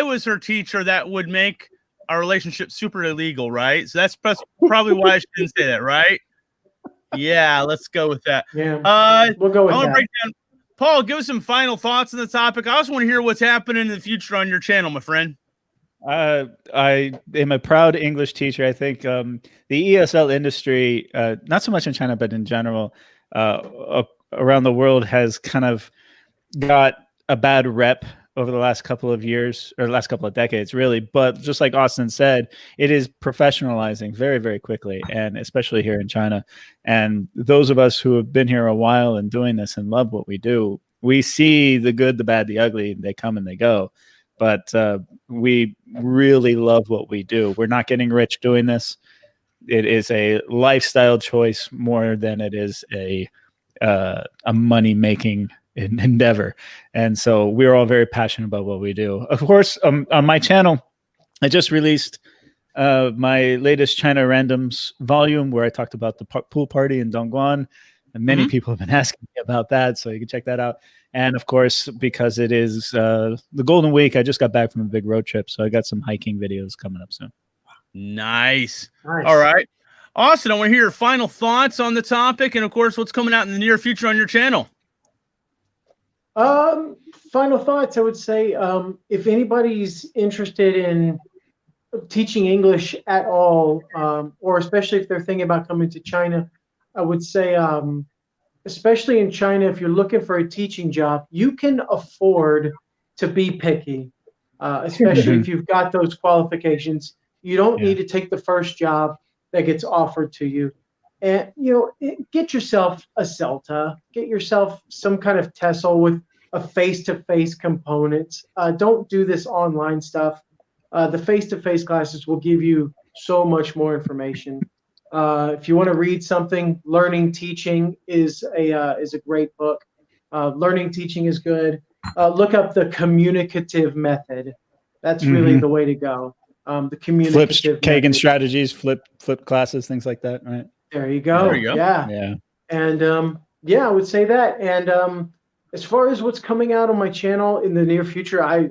was her teacher, that would make our relationship super illegal, right? So that's probably why she didn't say that, right? Yeah, let's go with that. Yeah, we'll go with that. Break down. Paul, give us some final thoughts on the topic. I also want to hear what's happening in the future on your channel, my friend. I am a proud English teacher. I think the ESL industry, not so much in China, but in general, around the world, has kind of got a bad rep over the last couple of years, or last couple of decades, really. But just like Austin said, it is professionalizing very, very quickly, and especially here in China. And those of us who have been here a while and doing this and love what we do, we see the good, the bad, the ugly. They come and they go. But we really love what we do. We're not getting rich doing this. It is a lifestyle choice more than it is a money-making endeavor. And so we're all very passionate about what we do. Of course, on my channel, I just released my latest China Randoms volume where I talked about the pool party in Dongguan. And many people have been asking me about that, so you can check that out. And of course, because it is the Golden Week, I just got back from a big road trip, so I got some hiking videos coming up soon. Nice. All right. Austin, I want to hear your final thoughts on the topic, and of course, what's coming out in the near future on your channel. Final thoughts, I would say, if anybody's interested in teaching English at all, or especially if they're thinking about coming to China, I would say, especially in China, if you're looking for a teaching job, you can afford to be picky, especially if you've got those qualifications. You don't need to take the first job that gets offered to you. And, get yourself a CELTA, get yourself some kind of TESOL with a face-to-face component. Don't do this online stuff. The face-to-face classes will give you so much more information. If you want to read something, Learning Teaching is a great book. Learning Teaching is good. Look up the communicative method. That's really the way to go. The communicative Kagan strategies, flip classes, things like that, right? There you go. There you go. Yeah. And I would say that. And as far as what's coming out on my channel in the near future, I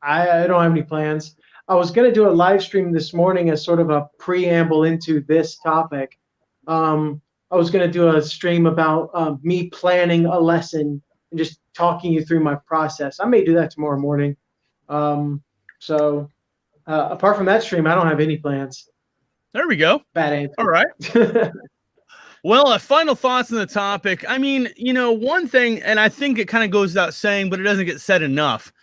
don't have any plans. I was going to do a live stream this morning as sort of a preamble into this topic. I was going to do a stream about me planning a lesson and just talking you through my process. I may do that tomorrow morning. So apart from that stream, I don't have any plans. There we go. Bad answer. All right. Well, final thoughts on the topic. I mean, one thing, and I think it kind of goes without saying, but it doesn't get said enough.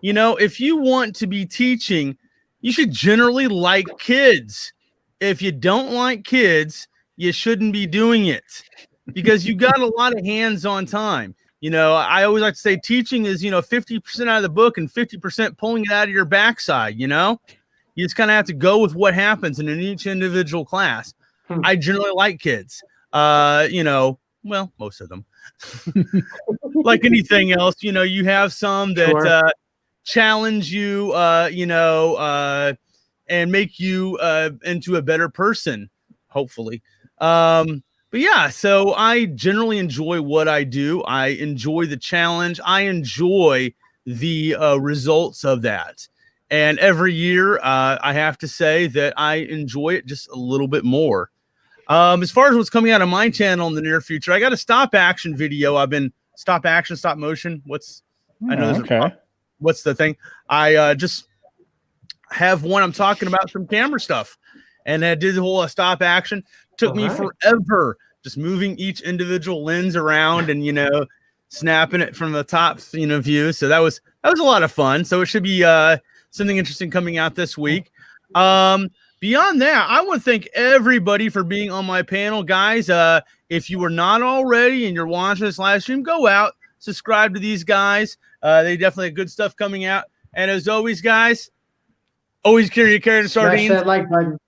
If you want to be teaching, you should generally like kids. If you don't like kids, you shouldn't be doing it, because you got a lot of hands-on time. I always like to say teaching is, 50% out of the book and 50% pulling it out of your backside. You just kind of have to go with what happens in each individual class. I generally like kids. Well, most of them. Like anything else, you have some that challenge you, and make you into a better person, hopefully. But yeah, so I generally enjoy what I do. I enjoy the challenge. I enjoy the results of that. And every year, I have to say that I enjoy it just a little bit more. As far as what's coming out of my channel in the near future, I got a stop action video. I've been stop motion. I know there's what's the thing? I just have one. I'm talking about some camera stuff, and I did the whole stop action. Took me forever just moving each individual lens around and snapping it from the top view. So that was a lot of fun. So it should be something interesting coming out this week. beyond that, I want to thank everybody for being on my panel, guys. If you were not already and you're watching this live stream, go out, subscribe to these guys. They definitely have good stuff coming out. And as always, guys, always carry your carrot and sardines. Smash that like button.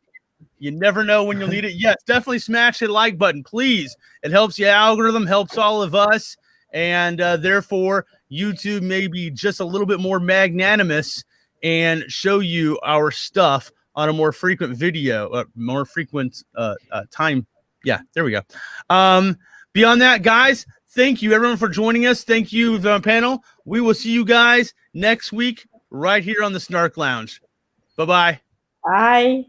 You never know when you'll need it. Yes, definitely smash that like button, please. It helps the algorithm, helps all of us, and therefore YouTube may be just a little bit more magnanimous and show you our stuff on a more frequent video, more frequent time. Yeah, there we go. Beyond that, guys, thank you everyone for joining us. Thank you, the panel. We will see you guys next week right here on the Snark Lounge. Bye-bye. Bye.